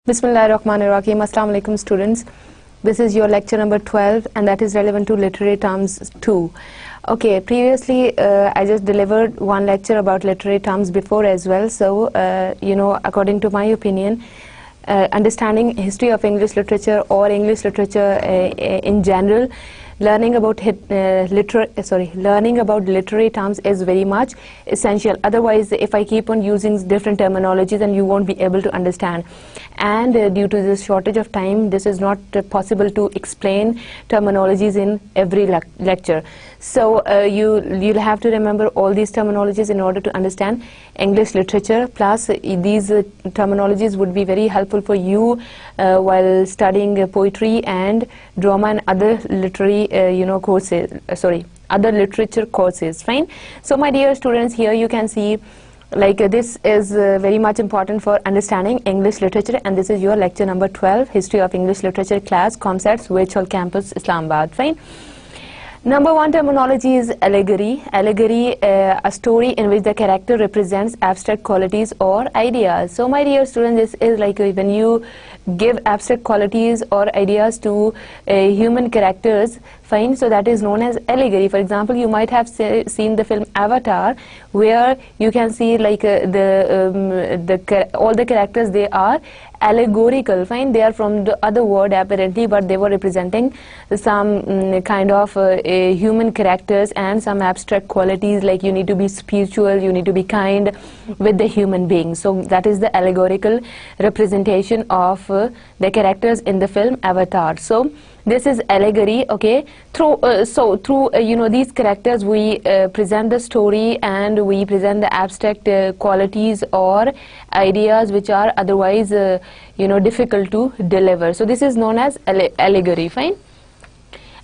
Bismillahirrahmanirrahim. Assalamu alaikum students. This is your lecture number 12 and that is relevant to literary terms too. Okay, previously I just delivered one lecture about literary terms before as well. So, according to my opinion, understanding history of English literature or English literature in general, learning about literary terms is very much essential. Otherwise, if I keep on using different terminologies, then you won't be able to understand. And due to this shortage of time, this is not possible to explain terminologies in every lecture. So you'll have to remember all these terminologies in order to understand English literature. Plus, these terminologies would be very helpful for you while studying poetry and drama and other literary other literature courses. Fine. So my dear students, here you can see this is very much important for understanding English literature, and this is your lecture number 12, History of English Literature class, Concepts, Virtual Campus, Islamabad. Fine. Number one terminology is allegory. Allegory, a story in which the character represents abstract qualities or ideas. So my dear students, this is like when you give abstract qualities or ideas to human characters, fine, so that is known as allegory. For example, you might have seen the film Avatar, where you can see like all the characters, they are allegorical, fine, they are from the other word apparently, but they were representing some kind of human characters and some abstract qualities, like you need to be spiritual, you need to be kind with the human beings. So that is the allegorical representation of the characters in the film Avatar. So this is allegory. Okay, through these characters we present the story and we present the abstract qualities or ideas which are otherwise difficult to deliver. So this is known as allegory. Fine.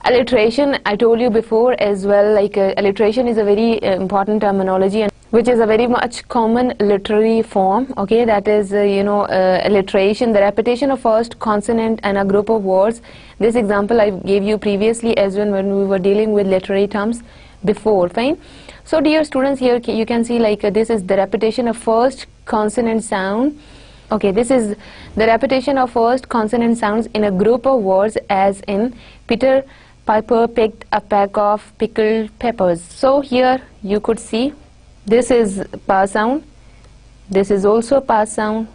Alliteration, I told you before as well, like alliteration is a very important terminology, and which is a very much common literary form. Okay, that is alliteration, the repetition of first consonant and a group of words. This example I gave you previously as well when we were dealing with literary terms before. Fine. So dear students, here you can see like this is the repetition of first consonant sound. Okay, this is the repetition of first consonant sounds in a group of words, as in Peter Piper picked a pack of pickled peppers. So here you could see this is pa sound, this is also pa sound.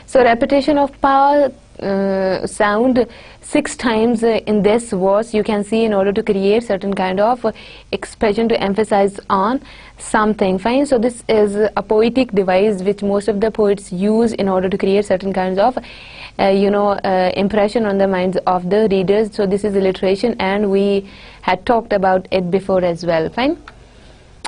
So repetition of pa sound 6 times in this verse, you can see, in order to create certain kind of expression to emphasize on something. Fine. So this is a poetic device which most of the poets use in order to create certain kinds of impression on the minds of the readers. So this is alliteration, and we had talked about it before as well. Fine.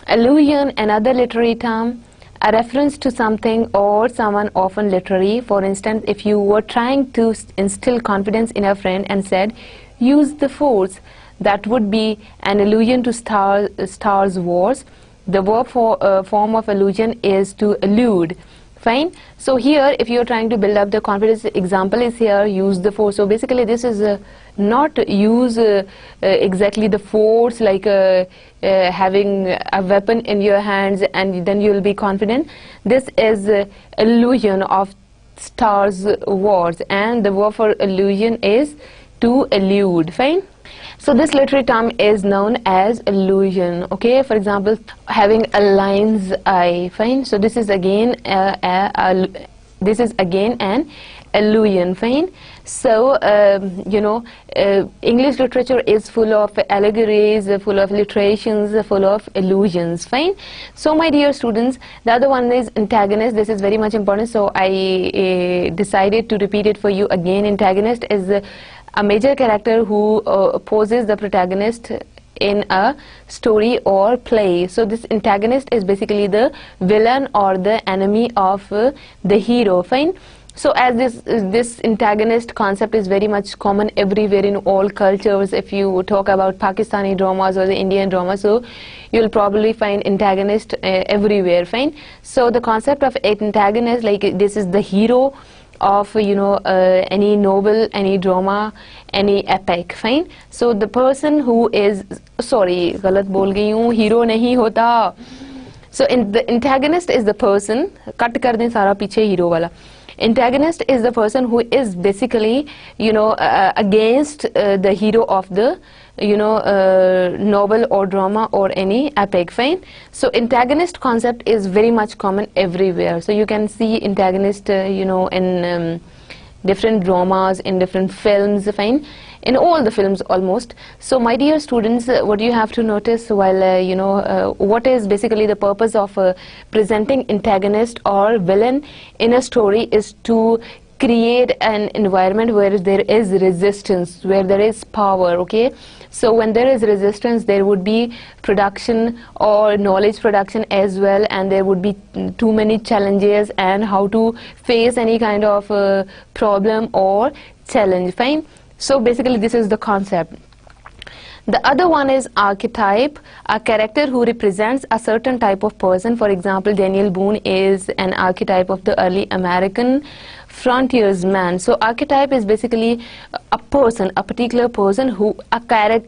Allusion, another literary term, a reference to something or someone, often literary. For instance, if you were trying to instill confidence in a friend and said, use the force, that would be an allusion to Star's Wars. The verb form of allusion is to allude. Fine. So here, if you are trying to build up the confidence, example is here, use the force. So basically this is not use exactly the force, like having a weapon in your hands and then you will be confident. This is allusion of Star's Wars, and the verb for allusion is to allude. Fine. So this literary term is known as allusion. Okay, for example, having a lion's eye. Fine. So this is again an allusion. Fine. So English literature is full of allegories, full of alliterations, full of allusions. Fine. So my dear students, the other one is antagonist. This is very much important, so I decided to repeat it for you again. Antagonist is a major character who opposes the protagonist in a story or play. So this antagonist is basically the villain or the enemy of the hero. Fine. So as this antagonist concept is very much common everywhere in all cultures. If you talk about Pakistani dramas or the Indian dramas, so you'll probably find antagonist everywhere. Fine. So the concept of antagonist, like this is the hero of any novel, any drama, any epic. Fine. So the person who is, sorry, galat bol gayi hu, hero nahi hota. So in the antagonist is the person, cut kar dein sara piche hero wala. Antagonist is the person who is basically, you know, against the hero of the, you know, novel or drama or any epic, fine. So antagonist concept is very much common everywhere. So you can see antagonist, you know, in different dramas, in different films, fine, in all the films almost. So my dear students, what you have to notice while you know, what is basically the purpose of presenting antagonist or villain in a story is to create an environment where there is resistance, where there is power, okay. So when there is resistance, there would be production or knowledge production as well, and there would be too many challenges and how to face any kind of problem or challenge, fine. So basically this is the concept. The other one is archetype, a character who represents a certain type of person. For example, Daniel Boone is an archetype of the early American frontiersman. So archetype is basically a person, a particular person who, archetype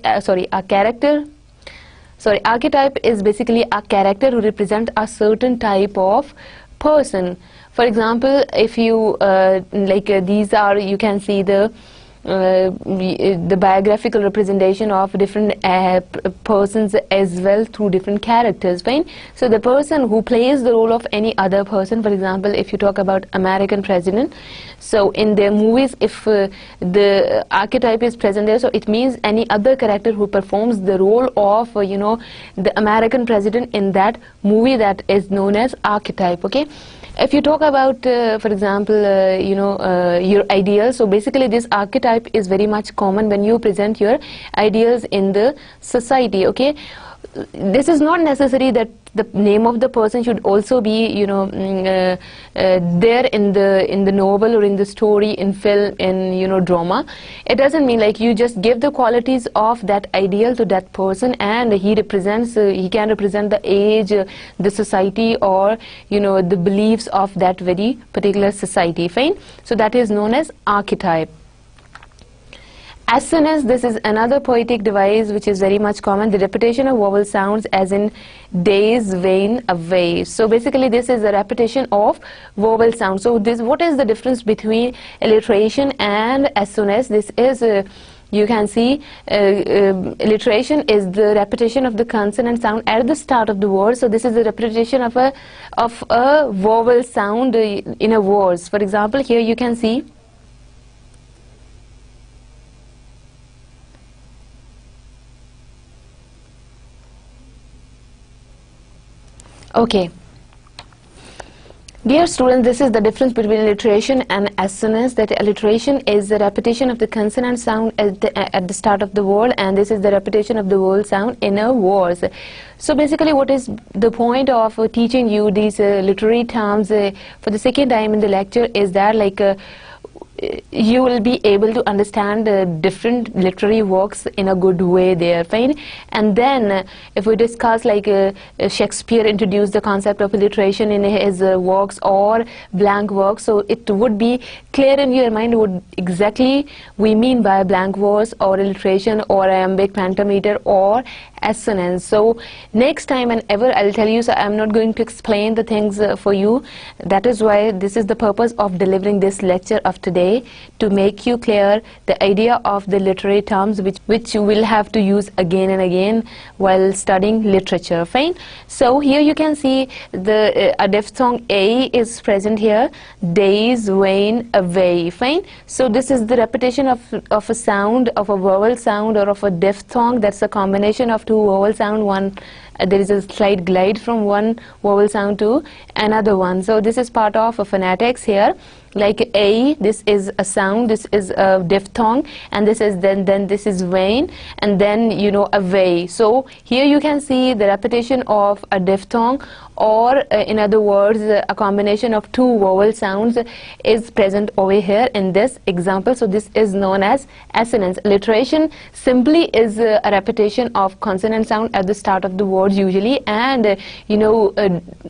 is basically a character who represents a certain type of person. For example, if you these are, you can see the biographical representation of different persons as well through different characters, fine. So the person who plays the role of any other person, for example, if you talk about American president, so in their movies, if the archetype is present there, so it means any other character who performs the role of you know, the American president in that movie, that is known as archetype, okay. If you talk about, for example, you know, your ideals, so basically this archetype is very much common when you present your ideals in the society, okay. This is not necessary that the name of the person should also be, you know, there in the novel or in the story, in film, in, you know, drama. It doesn't mean like you just give the qualities of that ideal to that person, and he represents, he can represent the age, the society, or, you know, the beliefs of that very particular society, fine. So that is known as archetype. Assonance, this is another poetic device which is very much common, the repetition of vowel sounds as in days, wane, away. So basically this is the repetition of vowel sounds. So this, what is the difference between alliteration and assonance? This is you can see alliteration is the repetition of the consonant sound at the start of the word. So this is the repetition of a vowel sound in a word. For example, here you can see okay. Dear students, this is the difference between alliteration and assonance. That alliteration is the repetition of the consonant sound at the start of the word, and this is the repetition of the vowel sound in a word. So basically what is the point of teaching you these literary terms for the second time in the lecture is that like you will be able to understand different literary works in a good way there, fine. And then if we discuss like Shakespeare introduced the concept of alliteration in his works or blank works, so it would be clear in your mind what exactly we mean by blank verse or alliteration or iambic pentameter or assonance. So next time whenever I'll tell you, so I'm not going to explain the things for you. That is why this is the purpose of delivering this lecture of today, to make you clear the idea of the literary terms which you will have to use again and again while studying literature, fine. So here you can see the a diphthong A is present here, days, wane, away, fine. So this is the repetition of a sound, of a vowel sound or of a diphthong. That's a combination of two vowel sound. One there is a slight glide from one vowel sound to another one. So this is part of a phonetics here. Like A, this is a sound, this is a diphthong, and this is then this is wane, and then you know away. So here you can see the repetition of a diphthong, or in other words a combination of two vowel sounds is present over here in this example. So this is known as assonance. Alliteration simply is a repetition of consonant sound at the start of the word usually, and you know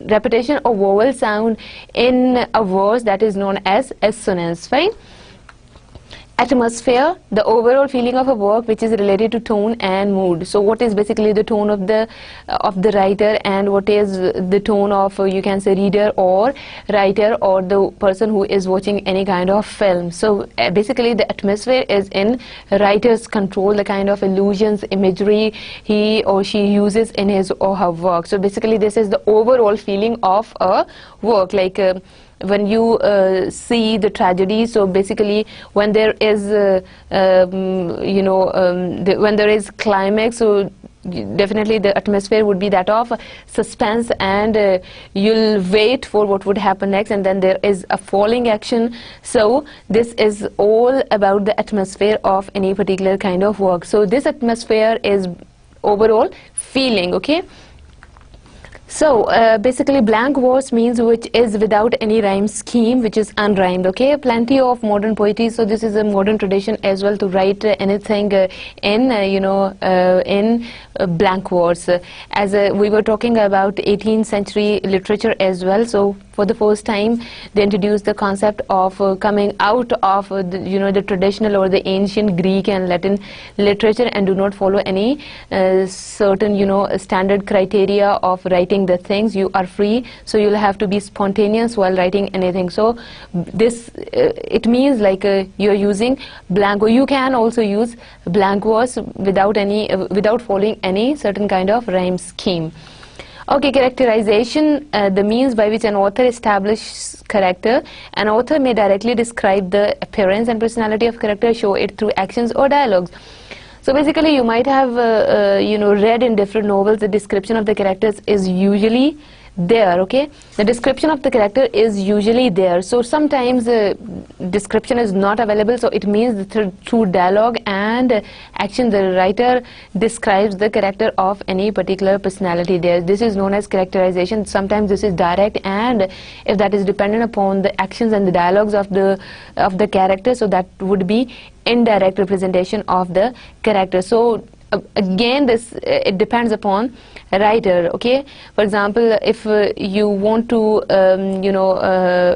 repetition of vowel sound in a verse, that is known as assonance, fine. Atmosphere, the overall feeling of a work which is related to tone and mood. So what is basically the tone of the writer, and what is the tone of you can say reader or writer or the person who is watching any kind of film. So basically the atmosphere is in writer's control, the kind of illusions, imagery he or she uses in his or her work. So basically this is the overall feeling of a work, like when you see the tragedy. So basically when there is when there is climax, so definitely the atmosphere would be that of suspense, and you'll wait for what would happen next, and then there is a falling action. So this is all about the atmosphere of any particular kind of work. So this atmosphere is overall feeling, okay. So basically blank verse means which is without any rhyme scheme, which is unrhymed, okay. Plenty of modern poetry, so this is a modern tradition as well to write anything in blank verse. As we were talking about 18th century literature as well, so for the first time they introduced the concept of coming out of the traditional or the ancient Greek and Latin literature, and do not follow any certain standard criteria of writing the things. You are free, so you'll have to be spontaneous while writing anything. So this it means like you're using blank, or you can also use blank verse without any without following any certain kind of rhyme scheme. Okay, characterization, the means by which an author establishes character. An author may directly describe the appearance and personality of character, show it through actions or dialogues. So basically you might have read in different novels, the description of the characters is usually there, okay. The description of the character is usually there. So sometimes the description is not available, so it means through dialogue and action the writer describes the character of any particular personality there. This is known as characterization. Sometimes this is direct, and if that is dependent upon the actions and the dialogues of the character, so that would be indirect representation of the character. So again, this it depends upon a writer, okay. For example, if you want to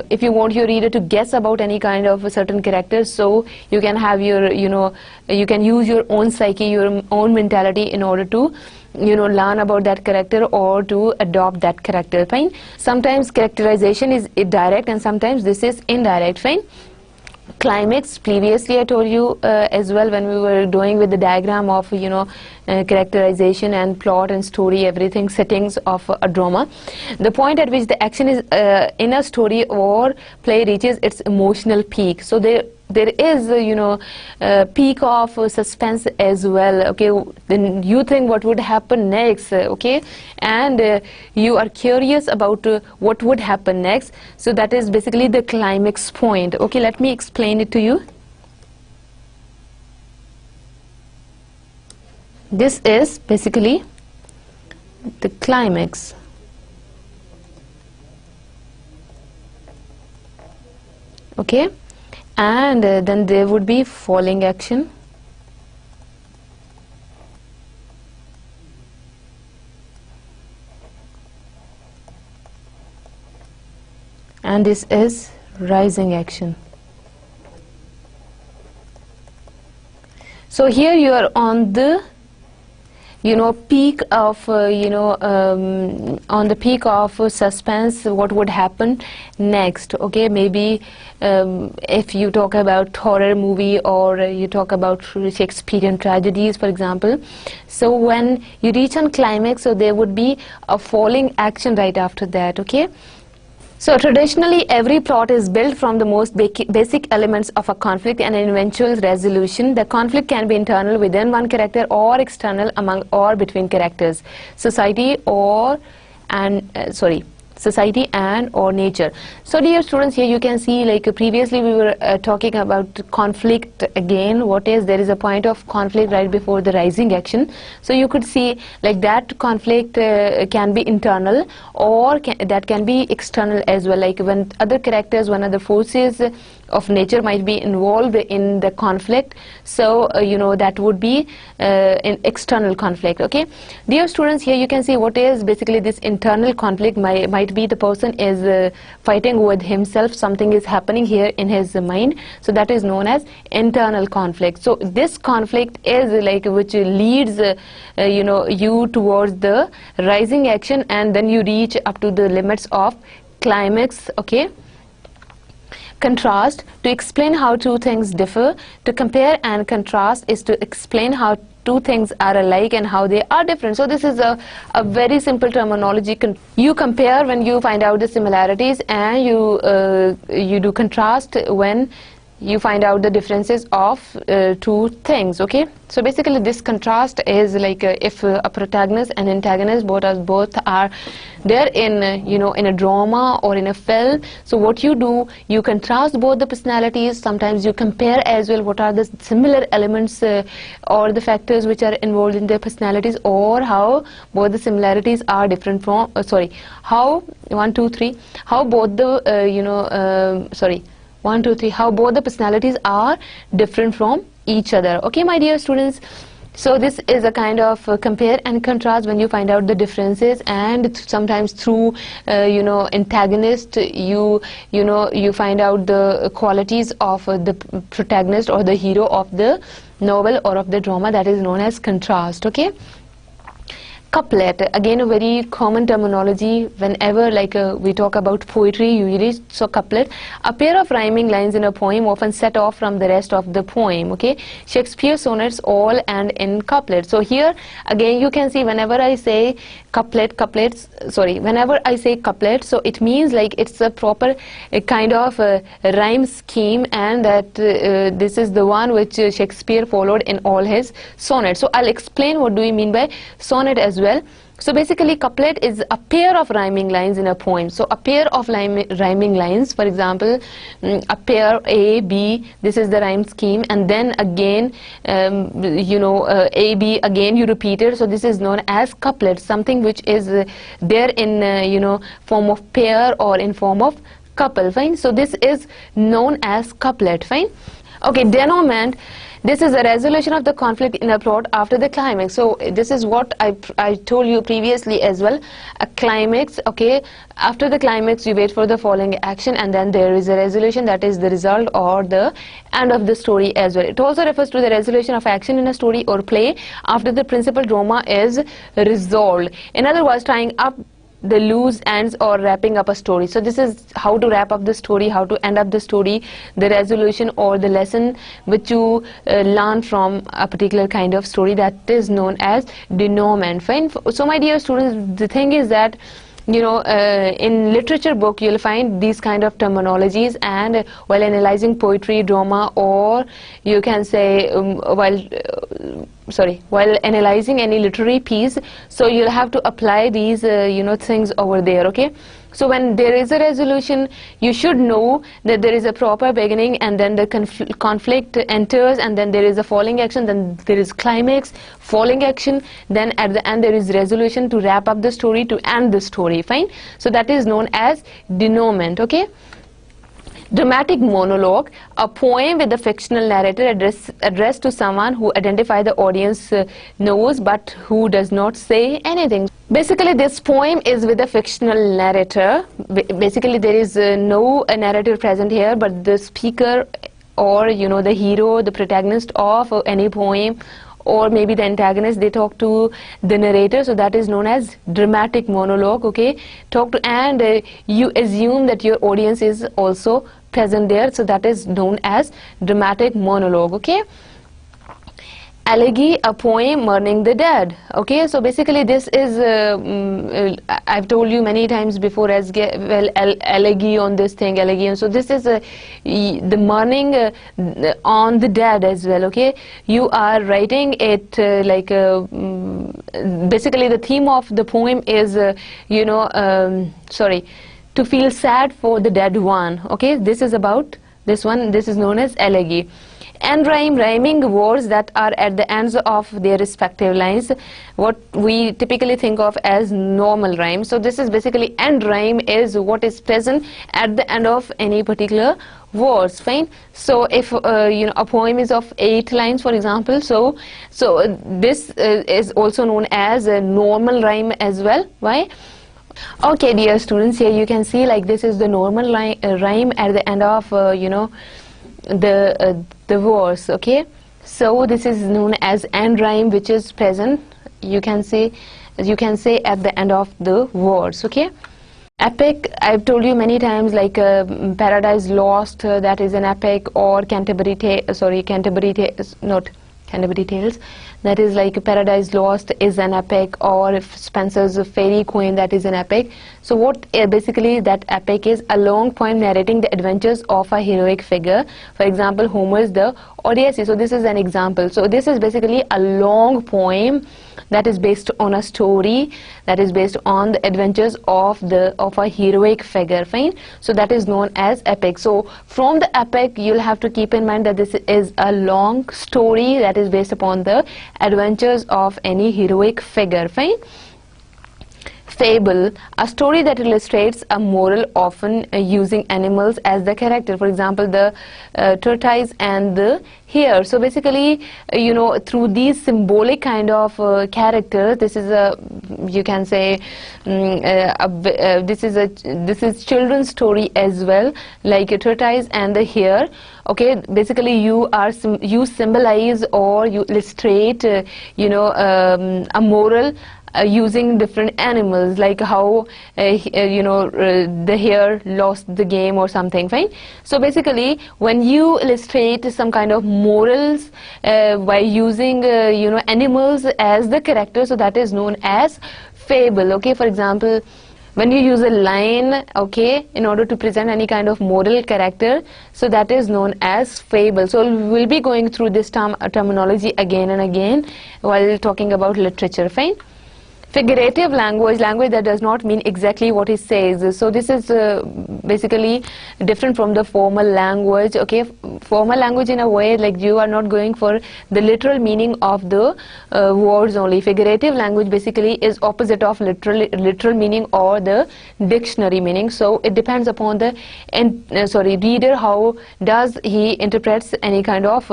if you want your reader to guess about any kind of a certain character, so you can have your you can use your own psyche, your own mentality in order to learn about that character or to adopt that character, fine. Sometimes characterization is direct and sometimes this is indirect, fine. Climax, previously I told you as well when we were doing with the diagram of characterization and plot and story, everything, settings of a drama, the point at which the action is in a story or play reaches its emotional peak. So there is peak of suspense as well, okay. Then you think what would happen next, okay, and you are curious about what would happen next. So that is basically the climax point, okay. Let me explain it to you. This is basically the climax, okay. And then there would be falling action, and this is rising action. So here you are on the peak of on the peak of suspense, what would happen next, okay. Maybe if you talk about horror movie or you talk about Shakespearean tragedies, for example, so when you reach on climax, so there would be a falling action right after that, okay. So traditionally every plot is built from the most basic elements of a conflict and an eventual resolution. The conflict can be internal within one character or external among or between characters, society and or nature. So dear students, here you can see, like previously we were talking about conflict again. What is, there is a point of conflict right before the rising action. So you could see like that conflict can be internal or that can be external as well, like when other characters, when other forces of nature might be involved in the conflict. So that would be an external conflict, okay. Dear students, here you can see what is basically this internal conflict might might be the person is fighting with himself, something is happening here in his mind, so that is known as internal conflict. So this conflict is like which leads you towards the rising action, and then you reach up to the limits of climax. Okay. Contrast, to explain how two things differ. To compare and contrast is to explain how two things are alike and how they are different. So this is a very simple terminology. You compare when you find out the similarities, and you do contrast when you find out the differences of two things. Okay, so basically this contrast is like if a protagonist and antagonist both are there in in a drama or in a film. So what you do, you contrast both the personalities. Sometimes you compare as well what are the similar elements or the factors which are involved in their personalities, or how both the similarities are different from how how both the how both the personalities are different from each other. Okay, my dear students, so this is a kind of compare and contrast when you find out the differences, and sometimes through antagonist you find out the qualities of the protagonist or the hero of the novel or of the drama. That is known as contrast. Okay. Couplet, again a very common terminology whenever we talk about poetry usually. So couplet, a pair of rhyming lines in a poem often set off from the rest of the poem. Okay, Shakespeare sonnets all end in couplet. So here again you can see whenever I say whenever I say couplet, so it means like it's a proper kind of rhyme scheme, and that this is the one which Shakespeare followed in all his sonnets. So I'll explain what do we mean by sonnet as well. So basically couplet is a pair of rhyming lines in a poem. So a pair of rhyming lines, for example, a pair A, B, this is the rhyme scheme, and then again A, B, again you repeat it. So this is known as couplet, something which is there in form of pair or in form of couple. Fine. So this is known as couplet. Fine. Okay, denouement. This is a resolution of the conflict in a plot after the climax. So this is what I told you previously as well. A climax, okay, after the climax you wait for the following action, and then there is a resolution, that is the result or the end of the story as well. It also refers to the resolution of action in a story or play after the principal drama is resolved. In other words, tying up the loose ends or wrapping up a story. So this is how to wrap up the story, how to end up the story, the resolution or the lesson which you learn from a particular kind of story, that is known as denouement. Fine. So my dear students, the thing is that in literature book you'll find these kind of terminologies, and while analyzing poetry, drama, or you can say while analyzing any literary piece, so you'll have to apply these things over there. Okay, so when there is a resolution, you should know that there is a proper beginning, and then the conflict enters, and then there is a falling action, then there is climax, falling action, then at the end there is resolution to wrap up the story, to end the story. Fine. So that is known as denouement. Okay. Dramatic monologue, a poem with a fictional narrator addressed to someone who identify the audience knows but who does not say anything. Basically this poem is with a fictional narrator. Basically there is no narrator present here, but the speaker or the hero, the protagonist of any poem, or maybe the antagonist, they talk to the narrator. So that is known as dramatic monologue. Okay, and you assume that your audience is also present there, so that is known as dramatic monologue. Okay. Elegy, a poem mourning the dead. Okay, so basically this is I've told you many times before as well, elegy on this thing, elegy. So this is the mourning on the dead as well. Okay, you are writing it basically the theme of the poem is to feel sad for the dead one. Okay, this is about this one. This is known as elegy. End rhyme, rhyming words that are at the ends of their respective lines, what we typically think of as normal rhyme. So this is basically end rhyme is what is present at the end of any particular words. Fine. So if a poem is of 8 lines, for example, so this is also known as a normal rhyme as well. Why? Okay, dear students, here you can see like this is the normal rhyme at the end of the verse. Okay, so this is known as end rhyme, which is present. You can say at the end of the verse. Okay. Epic, I've told you many times, like Paradise Lost, that is an epic, or Canterbury Tales, that is like Paradise Lost is an epic, or if Spenser's Fairy Queen, that is an epic. So what basically that epic is a long poem narrating the adventures of a heroic figure. For example, Homer's The Odyssey. So this is an example. So this is basically a long poem that is based on a story, that is based on the adventures of a heroic figure. Fine. So that is known as epic. So from the epic, you'll have to keep in mind that this is a long story that is based upon the adventures of any heroic figure. Fine. Fable, a story that illustrates a moral, often using animals as the character. For example, the Tortoise and the Hare. So basically, through these symbolic kind of characters, this is a, you can say, this is children's story as well, like a Tortoise and the Hare. Okay, basically you symbolize or you illustrate, a moral. Using different animals, like how the hare lost the game or something. Fine. So basically, when you illustrate some kind of morals by using animals as the character, so that is known as fable. Okay. For example, when you use a lion, okay, in order to present any kind of moral character, so that is known as fable. So we'll be going through this terminology again and again while talking about literature. Fine. Figurative language that does not mean exactly what it says. So this is basically different from the formal language. Okay, formal language in a way, like you are not going for the literal meaning of the words only. Figurative language basically is opposite of literal meaning or the dictionary meaning. So it depends upon the reader, how does he interprets any kind of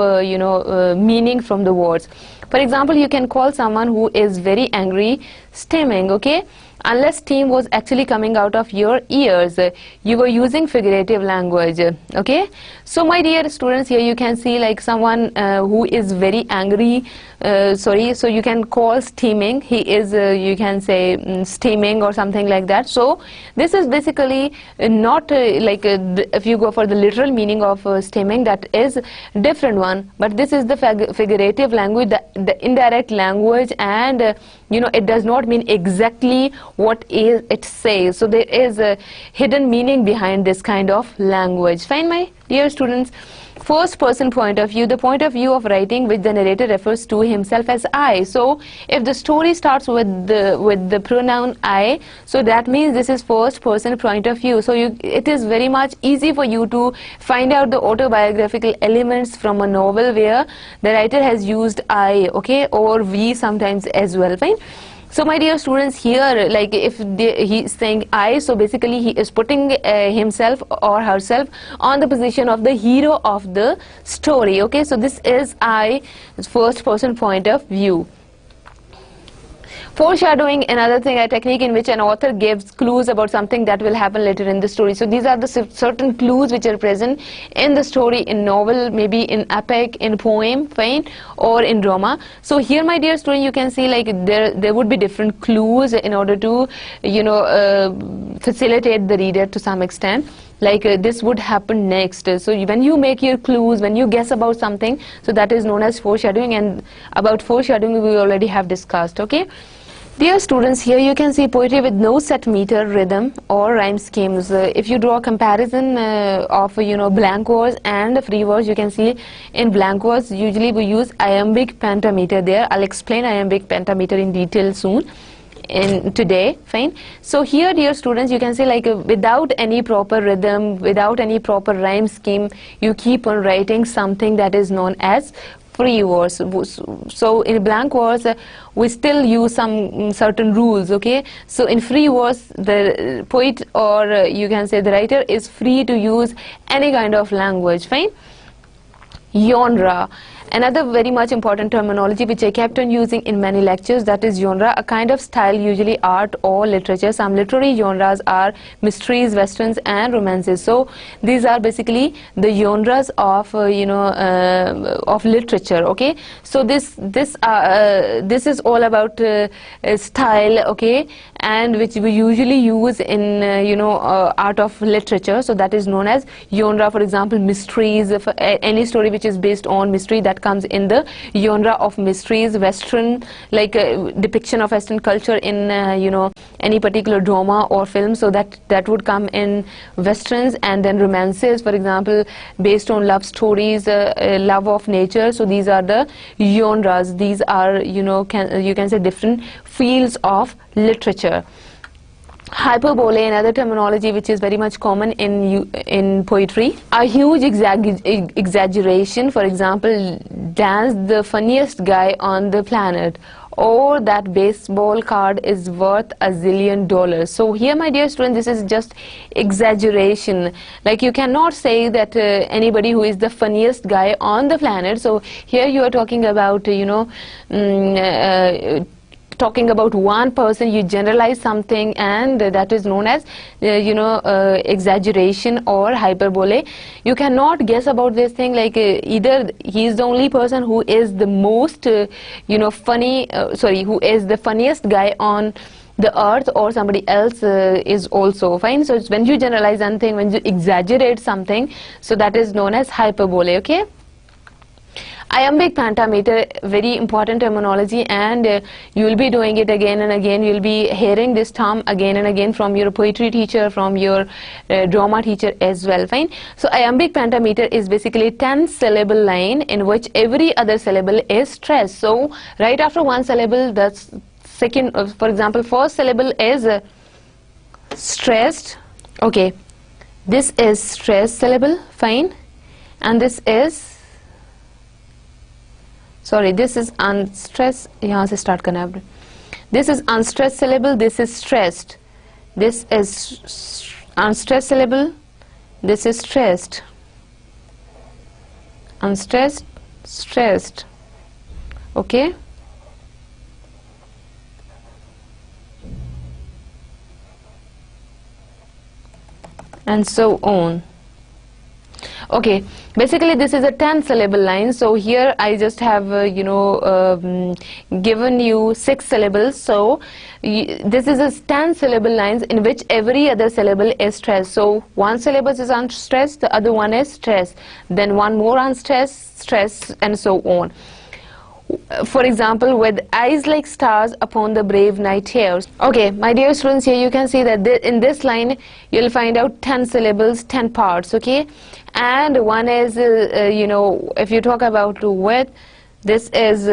meaning from the words. For example, you can call someone who is very angry steaming. Okay, unless steam was actually coming out of your ears, you were using figurative language. Okay, so my dear students, here you can see like someone who is very angry, so you can call steaming, he is you can say steaming or something like that. So this is basically not if you go for the literal meaning of steaming, that is different one, but this is the figurative language, the indirect language, and it does not mean exactly what it says. So there is a hidden meaning behind this kind of language. Fine, my dear students. First person point of view, the point of view of writing which the narrator refers to himself as I. So if the story starts with the pronoun I, so that means this is first person point of view. So it is very much easy for you to find out the autobiographical elements from a novel where the writer has used I, okay, or we sometimes as well. Fine. So my dear students, here like if he is saying I, so basically he is putting himself or herself on the position of the hero of the story. Okay, so this is I, first person point of view. Foreshadowing, another thing, a technique in which an author gives clues about something that will happen later in the story. So these are the certain clues which are present in the story, in novel, maybe in epic, in poem, fine, or in drama. So here, my dear student, you can see like there would be different clues in order to facilitate the reader to some extent. Like this would happen next. So when you make your clues, when you guess about something, so that is known as foreshadowing, and about foreshadowing we already have discussed. Okay. Dear students, here you can see poetry with no set meter, rhythm or rhyme schemes. If you draw a comparison of blank verse and free verse, you can see in blank verse usually we use iambic pentameter there. I'll explain iambic pentameter in detail soon in today. Fine. So here, dear students, you can see like without any proper rhythm, without any proper rhyme scheme, you keep on writing something that is known as free verse. So in blank verse we still use some certain rules. Okay, so in free verse the poet or you can say the writer is free to use any kind of language. Fine. Genre, Another very much important terminology which I kept on using in many lectures, that is genre, a kind of style, usually art or literature. Some literary genres are mysteries, westerns and romances. So these are basically the genres of of literature. Okay, so this is all about style, okay, and which we usually use in art of literature. So that is known as genre. For example, mysteries, if any story which is based on mystery, that comes in the genre of mysteries. Western, like depiction of Western culture in any particular drama or film, so that would come in westerns. And then romances, for example, based on love stories, love of nature. So these are the genres. These are you can say different fields of literature. Hyperbole, another terminology which is very much common in poetry. A huge exaggeration, for example, Dan's the funniest guy on the planet, or that baseball card is worth $1 zillion. So here, my dear students, this is just exaggeration. Like, you cannot say that anybody who is the funniest guy on the planet. So here you are talking about talking about one person. You generalize something, and that is known as exaggeration or hyperbole. You cannot guess about this thing, like either he is the only person who is the most funny, who is the funniest guy on the earth, or somebody else is also fine. So it's when you generalize something, when you exaggerate something, so that is known as hyperbole. Okay, iambic pentameter, very important terminology, and you will be doing it again and again. You will be hearing this term again and again from your poetry teacher, from your drama teacher as well. Fine. So iambic pentameter is basically 10-syllable line in which every other syllable is stressed. So right after one syllable, that's second, for example, first syllable is stressed. Okay, this is stressed syllable, fine, and this is this is unstressed. यहाँ से start करना है. This is unstressed syllable. This is stressed. This is unstressed syllable. This is stressed. Unstressed, stressed. Okay. And so on. Okay, basically this is a 10-syllable line. So here I just have given you 6 syllables. So this is a 10-syllable lines in which every other syllable is stressed. So one syllable is unstressed, the other one is stressed, then one more unstressed, stressed, and so on. For example, with eyes like stars upon the brave night Hare. Okay, my dear students, here you can see that in this line you'll find out 10 syllables, 10 parts. Okay, and one is if you talk about with, this is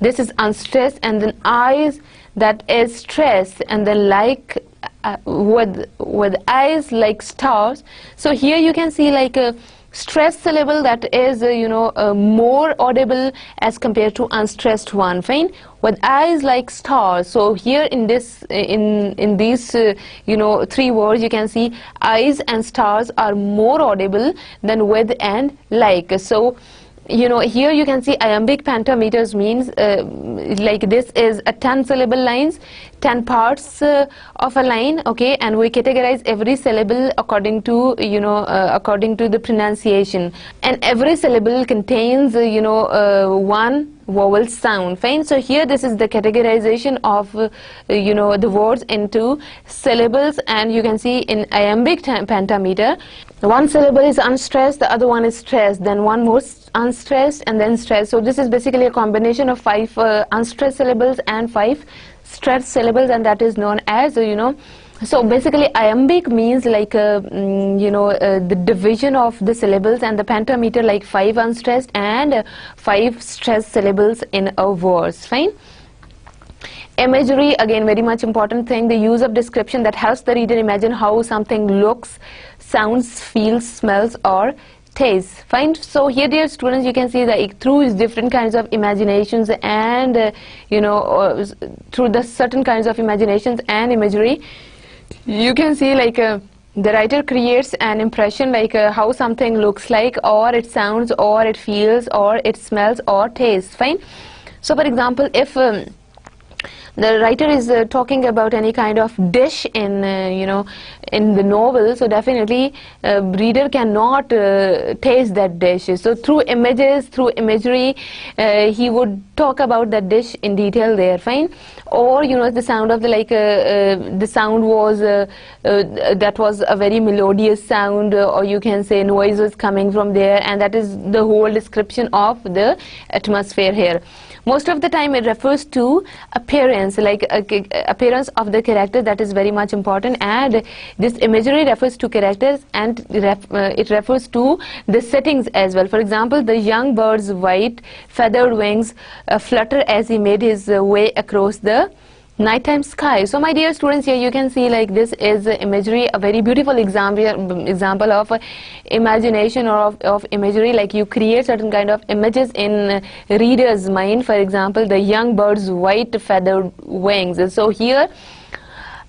this is unstressed, and then eyes, that is stressed, and then like with eyes like stars. So here you can see like a stressed syllable that is more audible as compared to unstressed one. Fine, with eyes like stars. So here in this in these 3 words, you can see eyes and stars are more audible than with and like. So here you can see iambic pentameters means like this is a 10-syllable lines, 10 parts of a line. Okay, and we categorize every syllable according to according to the pronunciation, and every syllable contains one vowel sound. Fine. So here this is the categorization of the words into syllables, and you can see in iambic pentameter, one syllable is unstressed, the other one is stressed, then one more unstressed, and then stressed. So this is basically a combination of 5 unstressed syllables and 5 stressed syllables, and that is known as so basically iambic means like the division of the syllables, and the pentameter like 5 unstressed and 5 stressed syllables in a verse. Fine. Imagery, again very much important thing, the use of description that helps the reader imagine how something looks, sounds, feels, smells, or tastes. Fine. So here, dear students, you can see that through different kinds of imaginations and through the certain kinds of imaginations and imagery, you can see like The writer creates an impression like how something looks like, or it sounds, or it feels, or it smells, or tastes. Fine. So for example, if the writer is talking about any kind of dish in in the novel, so definitely reader cannot taste that dish. So through images, through imagery, he would talk about that dish in detail there. Fine. Or the sound of the sound was that was a very melodious sound, or you can say noise was coming from there, and that is the whole description of the atmosphere here. Most of the time it refers to appearance, like appearance of the character. That is very much important, and this imagery refers to characters, and it refers to the settings as well. For example, the young bird's white feathered wings flutter as he made his way across the nighttime sky. So my dear students, here you can see like this is imagery, a very beautiful example of imagination or of imagery. Like you create certain kind of images in reader's mind. For example, the young bird's white feathered wings. So here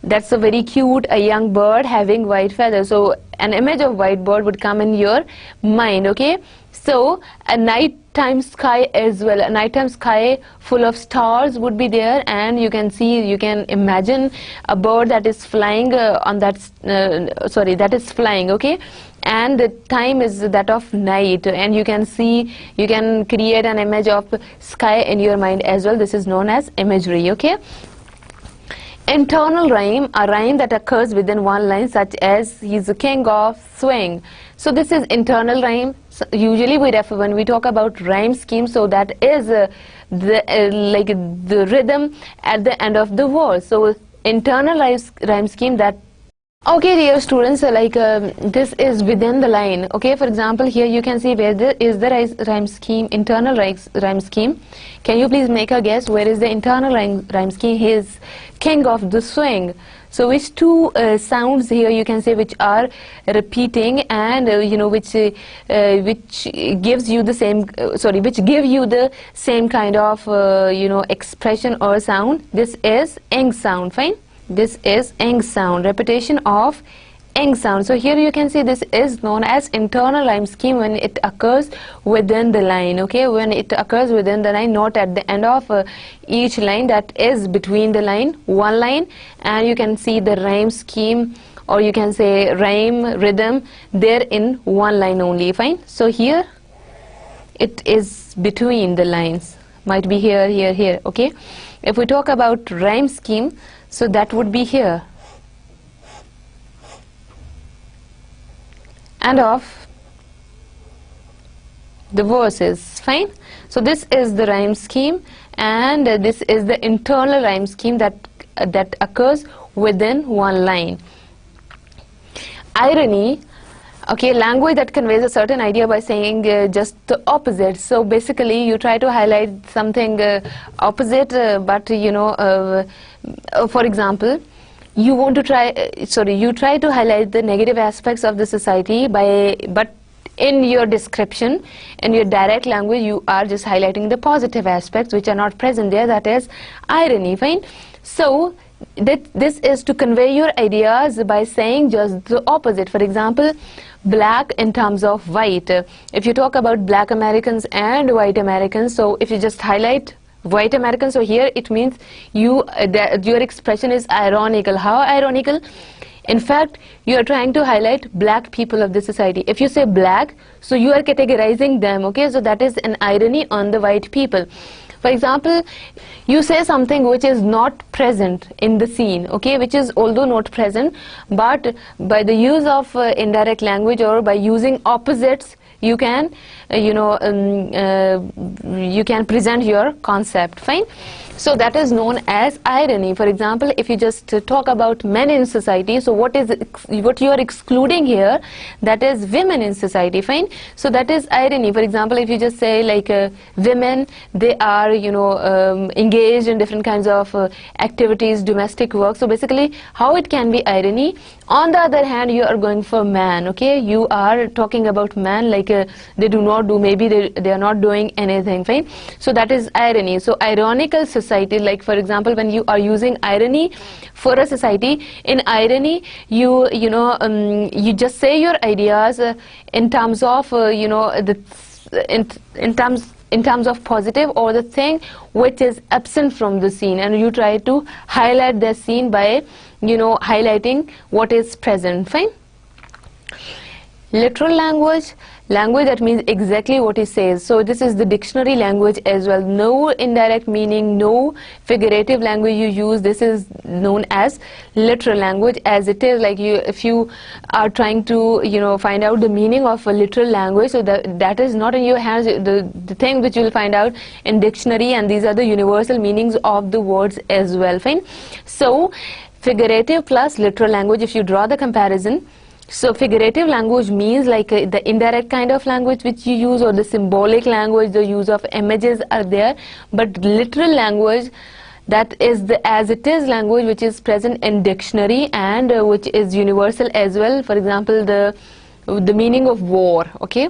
that's a very cute, a young bird having white feathers. So an image of white bird would come in your mind. Okay, so a nighttime sky as well, a nighttime sky full of stars would be there, and you can see, you can imagine a bird that is flying that is flying. Okay, and the time is that of night, and you can see, you can create an image of sky in your mind as well. This is known as imagery. Okay. Internal rhyme, a rhyme that occurs within one line, such as he's the king of swing. So this is internal rhyme. So usually we refer, when we talk about rhyme scheme, so that is like the rhythm at the end of the word. So internal rhyme scheme that. Okay, dear students, this is within the line. Okay, for example, here you can see where is the rhyme scheme, internal rhyme scheme. Can you please make a guess where is the internal rhyme scheme? He is king of the swing. So which two sounds here you can say which are repeating, and which gives you the same which give you the same kind of expression or sound? This is ing sound. Fine. This is ing sound, repetition of ing sound. So here you can see this is known as internal rhyme scheme when it occurs within the line. Okay, when it occurs within the line, not at the end of each line, that is between the line, one line, and you can see the rhyme scheme, or you can say rhyme rhythm there in one line only. Fine. So here it is between the lines, might be here, here, here. Okay, if we talk about rhyme scheme, so that would be here, and of the verses. Fine. So this is the rhyme scheme, and this is the internal rhyme scheme that occurs within one line. Irony. Okay, language that conveys a certain idea by saying just the opposite. So basically you try to highlight something opposite, but for example, you want to you try to highlight the negative aspects of the society but in your description, in your direct language, you are just highlighting the positive aspects which are not present there. That is irony. Fine. So this is to convey your ideas by saying just the opposite. For example, black in terms of white. If you talk about black Americans and white Americans, so if you just highlight white Americans, so here it means your expression is ironical. How ironical? In fact, you are trying to highlight black people of the society. If you say black, so you are categorizing them. Okay, so that is an irony on the white people. For example, you say something which is not present in the scene, okay, which is although not present, but by the use of indirect language or by using opposites, you can you can present your concept. Fine. So that is known as irony. For example, if you just talk about men in society, so what you are excluding here, that is women in society. Fine. So that is irony. For example, if you just say women, they are engaged in different kinds of activities, domestic work. So basically how it can be irony On the other hand, you are going for man, okay? You are talking about man like they do not do, maybe they are not doing anything, fine? So that is irony. So ironical society, like for example, when you are using irony for a society, in irony, you just say your ideas in terms of, in terms of positive or the thing which is absent from the scene, and you try to highlight the scene by highlighting what is present, fine? Literal language, language that means exactly what it says. So this is the dictionary language as well. No indirect meaning, no figurative language you use. This is known as literal language, as it is like if you are trying to find out the meaning of a literal language, so that is not in your hands. The thing which you will find out in dictionary, and these are the universal meanings of the words as well, fine? So figurative plus literal language, if you draw the comparison, so figurative language means like the indirect kind of language which you use, or the symbolic language, the use of images are there. But literal language, that is the as it is language which is present in dictionary and which is universal as well. For example, the meaning of war, okay?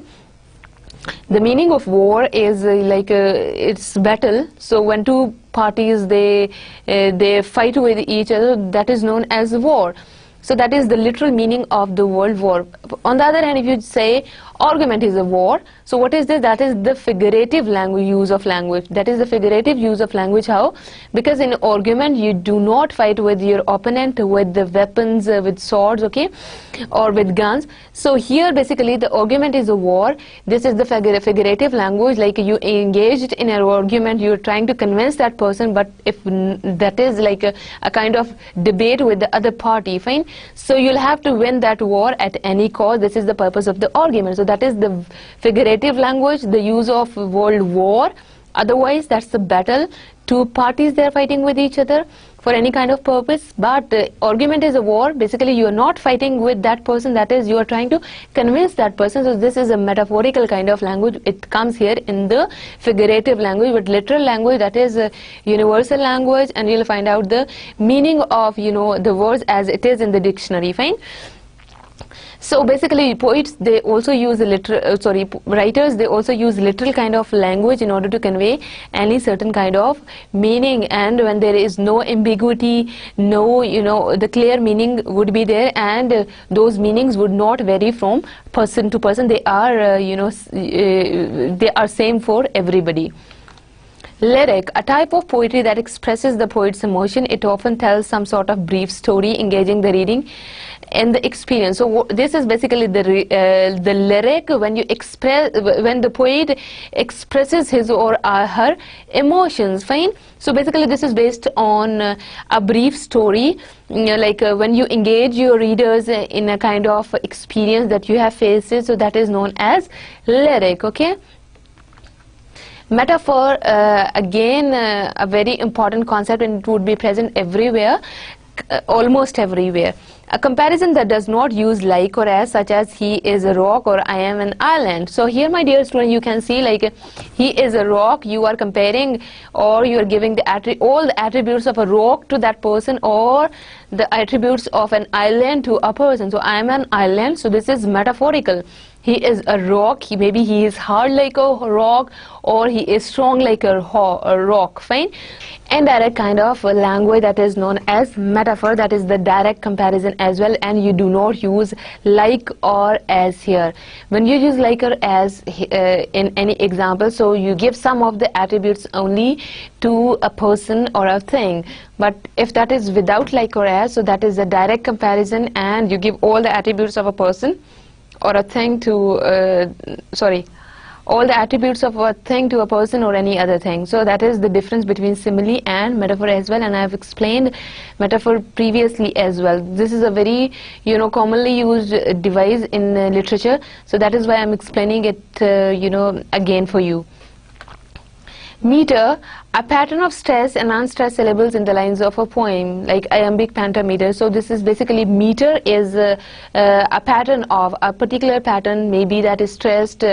The meaning of war is it's battle. So when two parties they fight with each other, that is known as war. So that is the literal meaning of the word war. On the other hand, if you say argument is a war, so what is this? That is the figurative language, use of language. That is the figurative use of language. How? Because in argument you do not fight with your opponent with the weapons, with swords, okay, or with guns. So here basically the argument is a war. This is the figurative language, like you engaged in an argument, you are trying to convince that person, but if that is like a kind of debate with the other party, fine? So you'll have to win that war at any cost. This is the purpose of the argument. So that is the figurative language, the use of word war. Otherwise, that's the battle. Two parties, they are fighting with each other for any kind of purpose. But argument is a war. Basically, you are not fighting with that person. That is, you are trying to convince that person. So this is a metaphorical kind of language. It comes here in the figurative language. But literal language, that is a universal language, and you'll find out the meaning of the words as it is in the dictionary, fine? So basically, poets, they also use writers, they also use literal kind of language in order to convey any certain kind of meaning. And when there is no ambiguity, no, the clear meaning would be there, and those meanings would not vary from person to person. They are, they are same for everybody. Lyric, a type of poetry that expresses the poet's emotion. It often tells some sort of brief story, engaging the reading and the experience. So this is basically the lyric when the poet expresses his or her emotions, fine? So basically this is based on a brief story, when you engage your readers in a kind of experience that you have faced, so that is known as lyric, okay? Metaphor, again, a very important concept, and it would be present everywhere, almost everywhere. A comparison that does not use like or as, such as he is a rock or I am an island. So here, my dear student, you can see he is a rock. You are comparing, or you are giving all the attributes of a rock to that person, or the attributes of an island to a person. So I am an island. So this is metaphorical. He is a rock. Maybe he is hard like a rock, or he is strong like a rock, fine? And direct kind of language, that is known as metaphor. That is the direct comparison as well, and you do not use like or as here. When you use like or as in any example, so you give some of the attributes only to a person or a thing. But if that is without like or as, so that is a direct comparison, and you give all the attributes of a person or a thing to all the attributes of a thing to a person or any other thing. So that is the difference between simile and metaphor as well, and I have explained metaphor previously as well. This is a very commonly used device in literature, so that is why I'm explaining it again for you. Meter, a pattern of stressed and unstressed syllables in the lines of a poem, like iambic pentameter. So this is basically, meter is a pattern of a particular pattern, maybe that is stressed,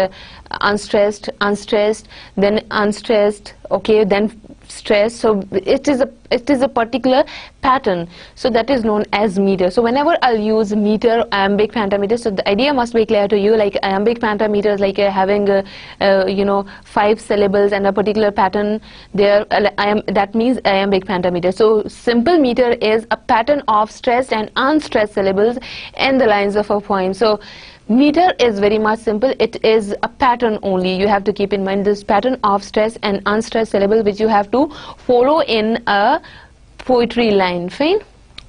unstressed, unstressed, then unstressed, okay, then stress, so it is a particular pattern, so that is known as meter. So whenever I'll use meter, iambic, pentameter, so the idea must be clear to you. Like iambic pentameter is like having 5 syllables and a particular pattern there. That means iambic pentameter. So simple meter is a pattern of stressed and unstressed syllables in the lines of a poem. So meter is very much simple. It is a pattern only. You have to keep in mind this pattern of stress and unstressed syllable which you have to follow in a poetry line. Fine.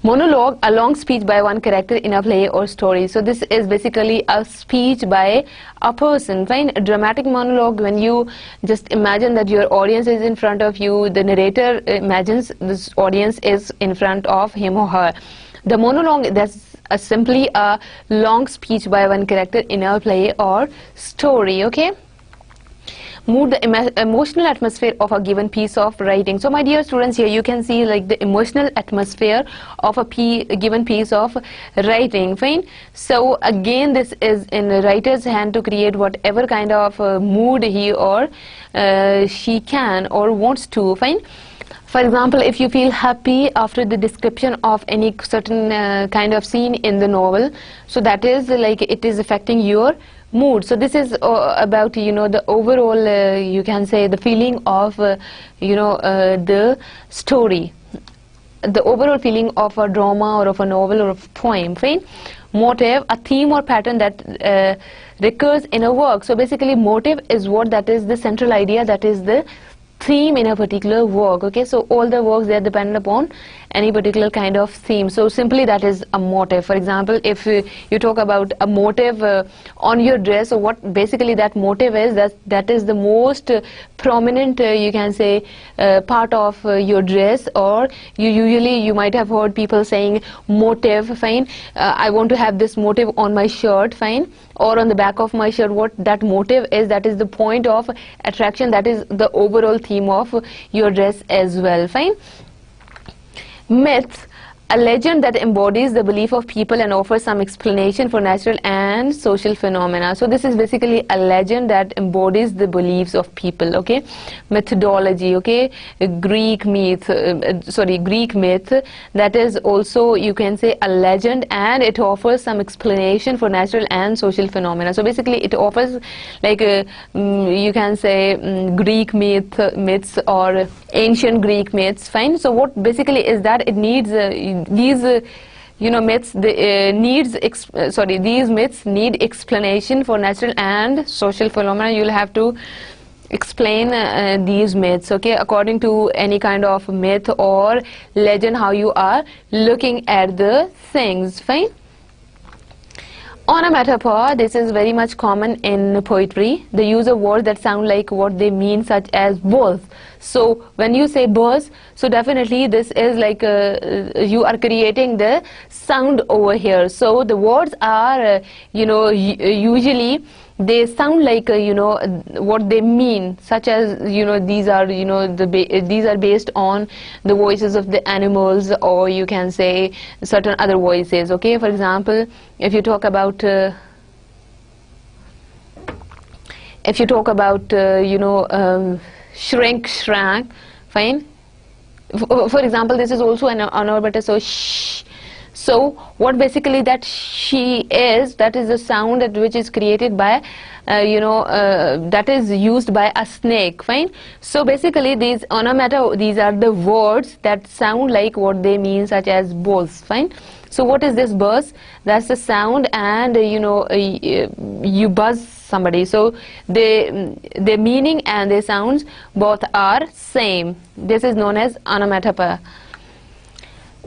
Monologue, a long speech by one character in a play or story. So this is basically a speech by a person. Fine. A dramatic monologue, when you just imagine that your audience is in front of you, the narrator imagines this audience is in front of him or her. The monologue, that's simply a long speech by one character in a play or story. Okay. Mood, the emotional atmosphere of a given piece of writing. So my dear students, here you can see like the emotional atmosphere of a given piece of writing. Fine. So again, this is in the writer's hand to create whatever kind of mood he or she can or wants to. Fine. For example, if you feel happy after the description of any certain kind of scene in the novel, so that is like it is affecting your mood. So this is about the overall you can say the feeling of the story, the overall feeling of a drama or of a novel or of a poem. Fine. Motive, a theme or pattern that recurs in a work. So basically motive is what that is the central idea, that is the theme in a particular work. Okay, so all the works, they are dependent upon any particular kind of theme. So simply that is a motive. For example, if you talk about a motive on your dress, so what basically that motive is, that is the most prominent you can say part of your dress. Or you might have heard people saying motive. Fine. I want to have this motive on my shirt. Fine. Or on the back of my shirt. What that motive is, that is the point of attraction, that is the overall theme of your dress as well. Fine. Myth, a legend that embodies the belief of people and offers some explanation for natural and social phenomena. So this is basically a legend that embodies the beliefs of people. Okay, methodology. Okay, Greek myth, that is also you can say a legend, and it offers some explanation for natural and social phenomena. So basically it offers like you can say Greek myths or ancient Greek myths. Fine. So what basically is that it needs these myths, these myths need explanation for natural and social phenomena. You'll have to explain these myths, okay, according to any kind of myth or legend, how you are looking at the things. Fine. Onomatopoeia, this is very much common in poetry. The use of words that sound like what they mean, such as both. So when you say both, so definitely this is like you are creating the sound over here. So the words are usually they sound like what they mean, such as these are these are based on the voices of the animals, or you can say certain other voices. Okay, for example, if you talk about shrink, shrank. Fine. For example, this is also an onomatopoeia, so shh. So what basically that she is, that is the sound that which is created by that is used by a snake. Fine. So basically these onomatopoeia, these are the words that sound like what they mean, such as both. Fine. So what is this buzz? That's the sound, and you buzz somebody. So their meaning and their sounds both are same. This is known as onomatopoeia.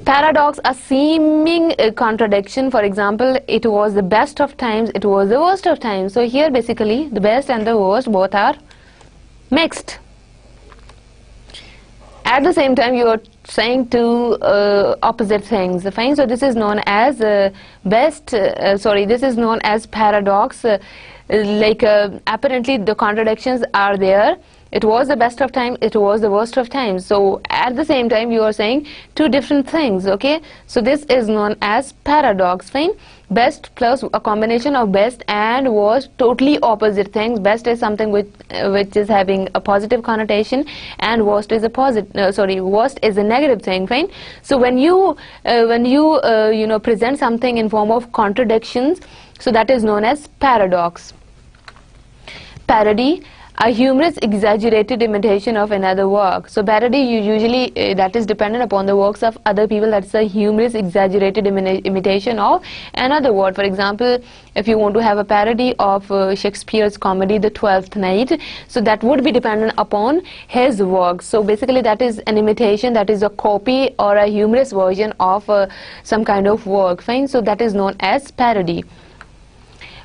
Paradox, a seeming contradiction. For example, it was the best of times, it was the worst of times. So here basically the best and the worst both are mixed. At the same time you are saying two opposite things. Fine. So this is known as this is known as paradox. Apparently the contradictions are there, it was the best of times, it was the worst of times. So at the same time you are saying two different things, okay? So this is known as paradox, fine? Best plus a combination of best and worst, totally opposite things. Best is something which is having a positive connotation, and worst is a worst is a negative thing, fine? So when you present something in form of contradictions, so that is known as paradox. Parody, a humorous exaggerated imitation of another work. So parody, you usually that is dependent upon the works of other people. That's a humorous exaggerated imitation of another word. For example, if you want to have a parody of Shakespeare's comedy The Twelfth Night, so that would be dependent upon his work. So basically that is an imitation, that is a copy or a humorous version of some kind of work, fine? So that is known as parody.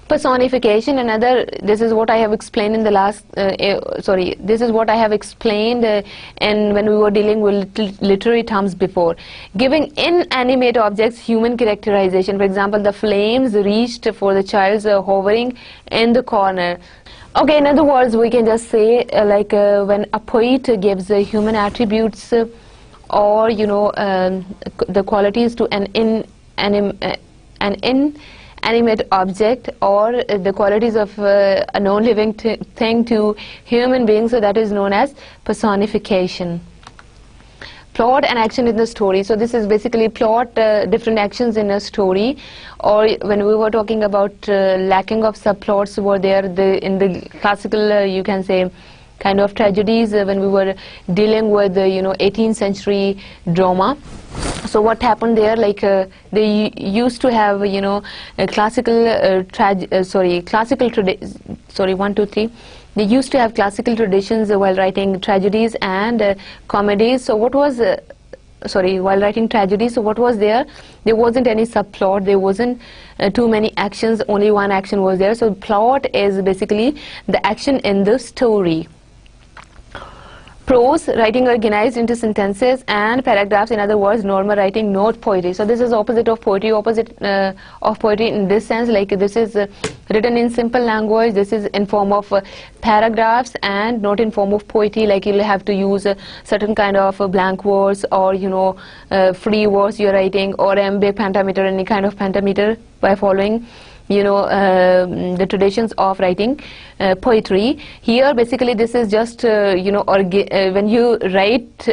Personification, another, this is what I have explained in the last, this is what I have explained and when we were dealing with literary terms before. Giving inanimate objects human characterization. For example, the flames reached for the child's hovering in the corner. Okay, in other words, we can just say when a poet gives human attributes or the qualities to an inanimate object, or the qualities of a non-living thing to human beings, so that is known as personification. Plot and action in the story. So this is basically plot, different actions in a story, or when we were talking about lacking of subplots were there in the classical, you can say, kind of tragedies when we were dealing with 18th century drama. So what happened there, they used to have a classical they used to have classical traditions while writing tragedies and comedies. So what was while writing tragedies, so what was there? There wasn't any subplot, there wasn't too many actions, only one action was there. So plot is basically the action in the story. Prose, writing organized into sentences and paragraphs, in other words, normal writing, not poetry. So this is opposite of poetry, in this sense, like this is written in simple language, this is in form of paragraphs and not in form of poetry, like you'll have to use certain kind of blank words or free words you're writing, or lambic, pentameter, any kind of pentameter by following the traditions of writing poetry. Here basically this is just when you write